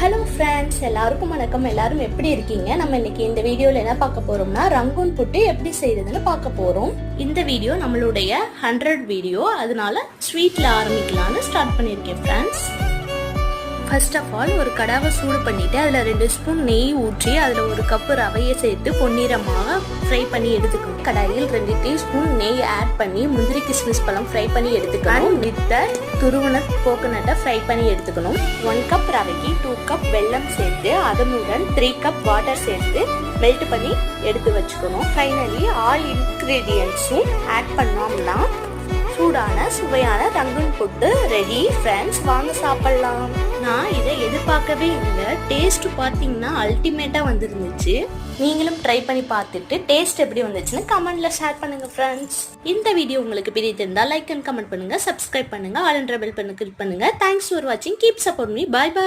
Hello friends, எல்லாருக்கும் வணக்கம். எல்லாரும் எப்படி இருக்கீங்க? நம்ம இன்னைக்கு இந்த வீடியோல என்ன பார்க்க போறோம்னா ரங்கூன் புட்டு எப்படி செய்யறதுன்னு பார்க்க போறோம். இந்த வீடியோ நம்மளுடைய 100 வீடியோ, அதனால ஸ்வீட்ல ஆரம்பிக்கலாம்னு ஸ்டார்ட் பண்ணியிருக்கேன் ஃப்ரெண்ட்ஸ். ஃபர்ஸ்ட் ஆஃப் ஆல் ஒரு கடாவை சூடு பண்ணிட்டு அதில் 2 ஸ்பூன் நெய் ஊற்றி அதில் 1 கப்பு ரவையை சேர்த்து பொன்னிறமாக ஃப்ரை பண்ணி எடுத்துக்கணும். கடாயில் 2 டீஸ்பூன் நெய் ஆட் பண்ணி முந்திரி கிஸ்மிஸ் பழம் ஃப்ரை பண்ணி எடுத்துக்கணும். வித் துருவன கோகோனட்டை ஃப்ரை பண்ணி எடுத்துக்கணும். 1 கப் ரவைக்கு 2 கப் வெல்லம் சேர்த்து அதனுடன் 3 கப் வாட்டர் சேர்த்து மெல்ட் பண்ணி எடுத்து வச்சுக்கணும். ஃபைனலி ஆல் இன்க்ரீடியன்ட்ஸும் ஆட் பண்ணோம்னா சூடான சுவையான ரங்கூன் புட்டு ரெடி ஃப்ரெண்ட்ஸ். வாங்க சாப்பிடலாம். நான் இதை எதிர்பார்க்கவே இல்லை. டேஸ்ட் பார்த்தீங்கன்னா அல்டிமேட்டாக வந்துருந்துச்சு. நீங்களும் ட்ரை பண்ணி பார்த்துட்டு டேஸ்ட் எப்படி வந்துச்சுன்னு கமெண்ட்ல ஷேர் பண்ணுங்க ஃப்ரெண்ட்ஸ். இந்த வீடியோ உங்களுக்கு பிடித்திருந்தால் லைக் அண்ட் கமெண்ட் பண்ணுங்க, சப்ஸ்கிரைப் பண்ணுங்க, ஆல் என்ற பெல் பண்ண கிளிக் பண்ணுங்க. தேங்க்ஸ் ஃபார் வாட்சிங். Keep support me. Bye by.